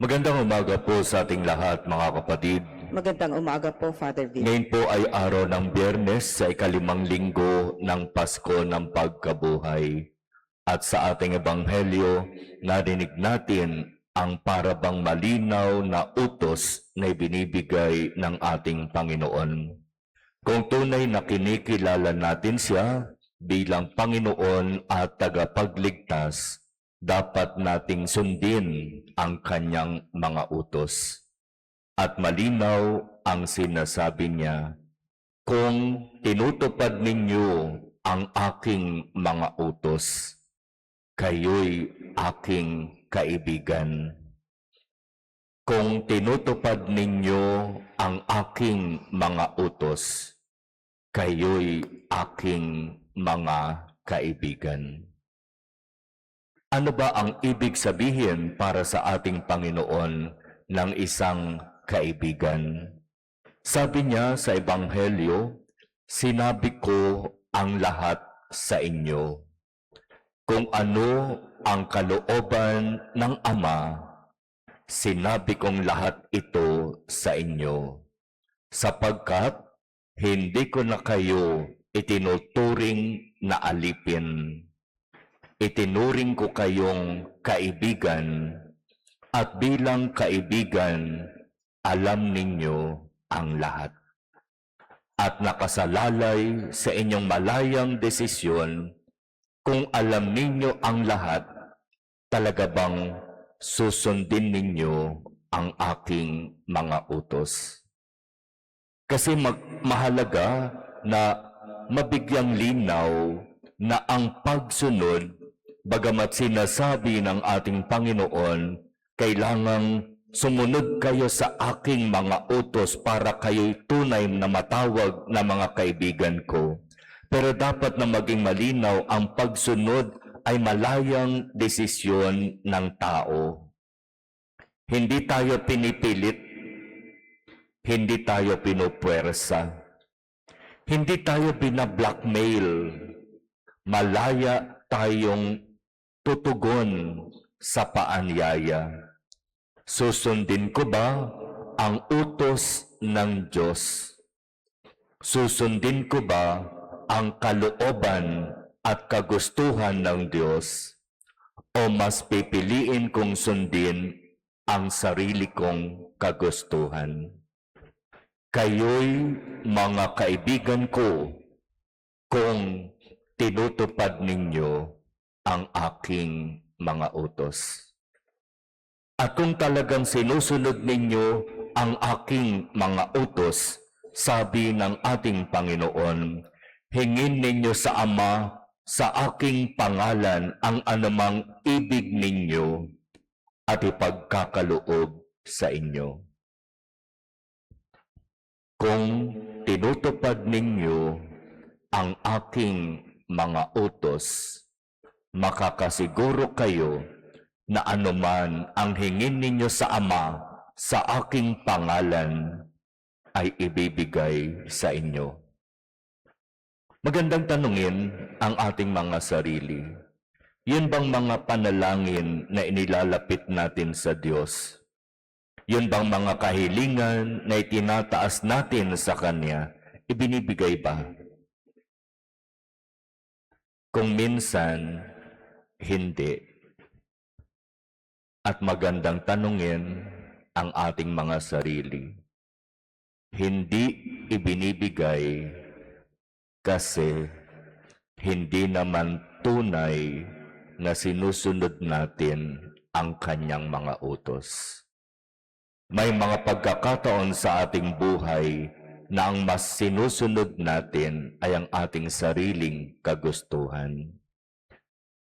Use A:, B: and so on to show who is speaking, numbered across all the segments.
A: Magandang umaga po sa ating lahat, mga kapatid.
B: Magandang umaga po, Father Vic.
A: Ngayon po ay araw ng Biyernes sa ikalimang linggo ng Pasko ng Pagkabuhay. At sa ating ebanghelyo, narinig natin ang parabang malinaw na utos na ibinibigay ng ating Panginoon. Kung tunay na kinikilala natin siya bilang Panginoon at tagapagligtas, dapat nating sundin ang kanyang mga utos. At malinaw ang sinasabi niya, kung tinutupad ninyo ang aking mga utos, kayo'y aking kaibigan. Kung tinutupad ninyo ang aking mga utos, kayo'y aking mga kaibigan. Ano ba ang ibig sabihin para sa ating Panginoon ng isang kaibigan? Sabi niya sa Ebanghelyo, sinabi ko ang lahat sa inyo. Kung ano ang kalooban ng Ama, sinabi kong lahat ito sa inyo. Sapagkat hindi ko na kayo itinuturing na alipin. Itinuring ko kayong kaibigan, at bilang kaibigan, alam ninyo ang lahat. At nakasalalay sa inyong malayang desisyon, kung alam ninyo ang lahat, talaga bang susundin ninyo ang aking mga utos? Kasi mahalaga na mabigyang linaw na ang pagsunod, bagamat sinasabi ng ating Panginoon, kailangang sumunod kayo sa aking mga utos para kayo'y tunay na matawag na mga kaibigan ko. Pero dapat na maging malinaw, ang pagsunod ay malayang desisyon ng tao. Hindi tayo pinipilit, hindi tayo pinupwersa, hindi tayo binablockmail. Malaya tayong tutugon sa paanyaya. Susundin ko ba ang utos ng Diyos? Susundin ko ba ang kalooban at kagustuhan ng Diyos? O mas pipiliin kong sundin ang sarili kong kagustuhan? Kayo'y mga kaibigan ko kung tinutupad ninyo ang aking mga utos. At kung talagang sinusunod ninyo ang aking mga utos, sabi ng ating Panginoon, hingin ninyo sa Ama sa aking pangalan ang anumang ibig ninyo at ipagkakaloob sa inyo. Kung tinutupad ninyo ang aking mga utos, makakasiguro kayo na anuman ang hingin ninyo sa Ama sa aking pangalan ay ibibigay sa inyo. Magandang tanungin ang ating mga sarili. Yun bang mga panalangin na inilalapit natin sa Diyos? Yun bang mga kahilingan na itinataas natin sa Kanya? Ibinibigay ba? Kung minsan, hindi. At magandang tanungin ang ating mga sarili. Hindi ibinibigay kasi hindi naman tunay na sinusunod natin ang kanyang mga utos. May mga pagkakataon sa ating buhay na ang mas sinusunod natin ay ang ating sariling kagustuhan.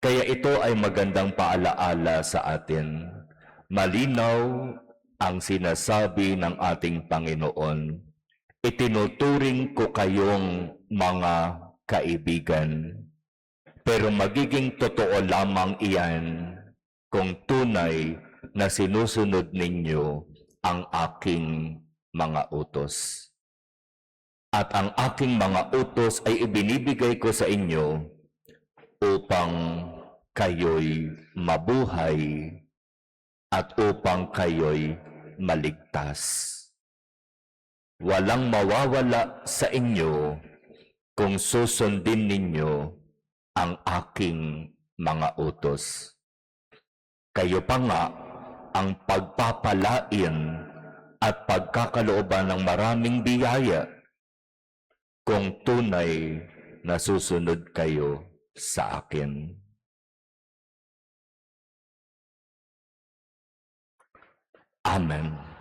A: Kaya ito ay magandang paalaala sa atin. Malinaw ang sinasabi ng ating Panginoon, itinuturing ko kayong mga kaibigan. Pero magiging totoo lamang iyan kung tunay na sinusunod ninyo ang aking mga utos. At ang aking mga utos ay ibinibigay ko sa inyo upang kayo'y mabuhay at upang kayo'y maligtas. Walang mawawala sa inyo kung susundin ninyo ang aking mga utos. Kayo pa nga ang pagpapalain at pagkakalooban ng maraming biyaya kung tunay na susunod kayo sa akin. Amen.